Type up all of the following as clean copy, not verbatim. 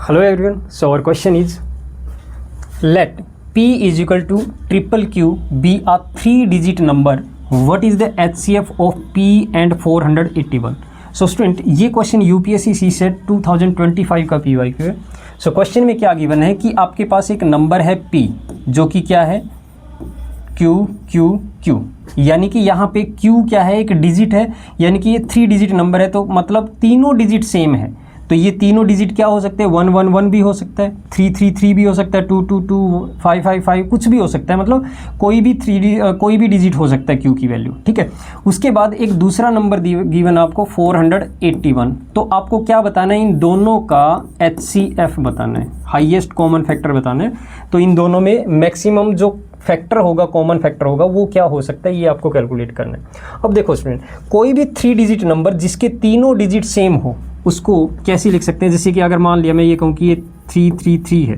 Hello everyone, so our question is, let P is equal to triple Q be a 3-digit number. What is the HCF of P and 481? So student, ये question UPSC CSAT 2025 का PYQ है. So question में क्या given है कि आपके पास एक number है P जो कि क्या है Q Q Q, यानी कि यहाँ पे Q क्या है, एक डिजिट है, यानी कि ये 3 डिजिट नंबर है, तो मतलब तीनों डिजिट सेम है. तो ये तीनों डिजिट क्या हो सकते हैं, 1 1 1 भी हो सकता है, 3 3 3 भी हो सकता है, 2 2 2 5 5 5 कुछ भी हो सकता है, मतलब कोई भी डिजिट हो सकता है Q की वैल्यू. ठीक है. उसके बाद एक दूसरा नंबर गिवन आपको 481. तो आपको क्या बताना है, इन दोनों का HCF बताना है, हाईएस्ट कॉमन फैक्टर बताना है. तो इन दोनों में मैक्सिमम जो फैक्टर होगा, कॉमन फैक्टर होगा, वो क्या हो सकता है, ये आपको कैलकुलेट करना है. अब देखो स्टूडेंट, कोई भी 3 डिजिट नंबर जिसके तीनों डिजिट सेम हो उसको कैसे लिख सकते हैं. जैसे कि अगर मान लिया मैं ये कहूँ कि ये 333 है,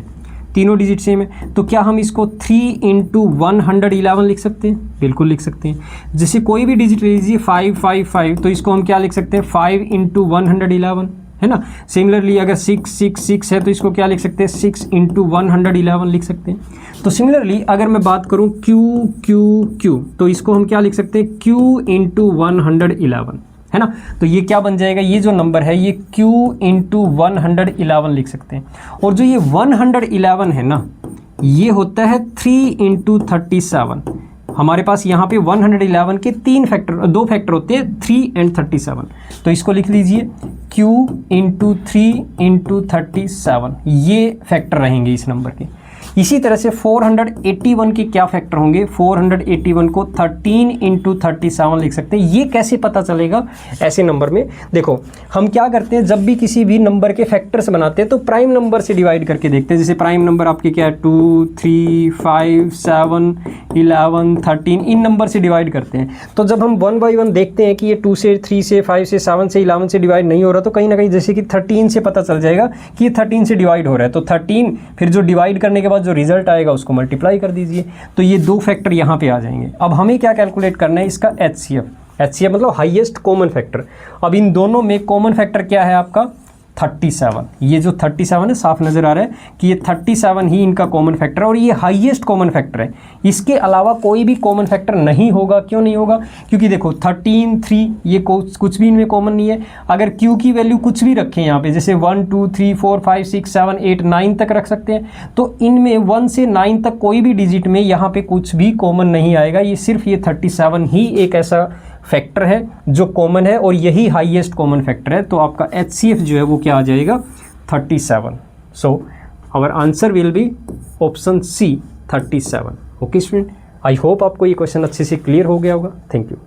तीनों डिजिट सेम है, तो क्या हम इसको 3 × 111 लिख सकते हैं? बिल्कुल लिख सकते हैं. जैसे कोई भी डिजिट ले लीजिए 555, तो इसको हम क्या लिख सकते हैं, 5 × 111, है ना. सिमिलरली अगर 666 है तो इसको क्या लिख सकते हैं, 6 × 111 लिख सकते हैं. तो सिमिलरली अगर मैं बात करूं Q Q Q, तो इसको हम क्या लिख सकते हैं, Q × 111, है ना. तो ये क्या बन जाएगा, ये जो नंबर है ये Q × 111 लिख सकते हैं. और जो ये 111 है ना, ये होता है 3 × 37. हमारे पास यहाँ पे 111 के 2 फैक्टर होते हैं, 3 और 37. तो इसको लिख लीजिए Q × 3 × 37, ये फैक्टर रहेंगे इस नंबर के. इसी तरह से 481 के क्या फैक्टर होंगे, 481 को 13 × 37 लिख सकते हैं. ये कैसे पता चलेगा ऐसे नंबर में, देखो हम क्या करते हैं, जब भी किसी भी नंबर के फैक्टर्स बनाते हैं तो प्राइम नंबर से डिवाइड करके देखते हैं. जैसे प्राइम नंबर आपके क्या है, 2 3 5 7 11 13, इन नंबर से डिवाइड करते हैं. तो जब हम 1 बाई 1 देखते हैं कि ये 2 से 3 से 5 से 7 से 11 से डिवाइड नहीं हो रहा, तो कहीं ना कहीं जैसे कि 13 से पता चल जाएगा कि ये 13 से डिवाइड हो रहा है. तो 13 फिर जो डिवाइड करने के बाद जो रिजल्ट आएगा उसको मल्टीप्लाई कर दीजिए, तो ये 2 फैक्टर यहाँ पे आ जाएंगे. अब हमें क्या कैलकुलेट करना है, इसका HCF मतलब हाईएस्ट कॉमन फैक्टर. अब इन दोनों में कॉमन फैक्टर क्या है आपका, 37. ये जो 37 है, साफ नज़र आ रहा है कि ये 37 ही इनका कॉमन फैक्टर है और ये हाईएस्ट कॉमन फैक्टर है. इसके अलावा कोई भी कॉमन फैक्टर नहीं होगा. क्यों नहीं होगा, क्योंकि देखो 13 3 ये कुछ भी इनमें कॉमन नहीं है. अगर Q की वैल्यू कुछ भी रखें यहाँ पे, जैसे 1 2 3 4 5 6 7 8 9 तक रख सकते हैं, तो इनमें 1 से 9 तक कोई भी डिजिट में यहाँ पे कुछ भी कॉमन नहीं आएगा. ये सिर्फ ये 37 ही एक ऐसा फैक्टर है जो कॉमन है और यही हाईएस्ट कॉमन फैक्टर है. तो आपका HCF जो है वो क्या आ जाएगा, 37. So our answer will be option C, 37. Okay student, I hope आपको ये क्वेश्चन अच्छे से क्लियर हो गया होगा. Thank you.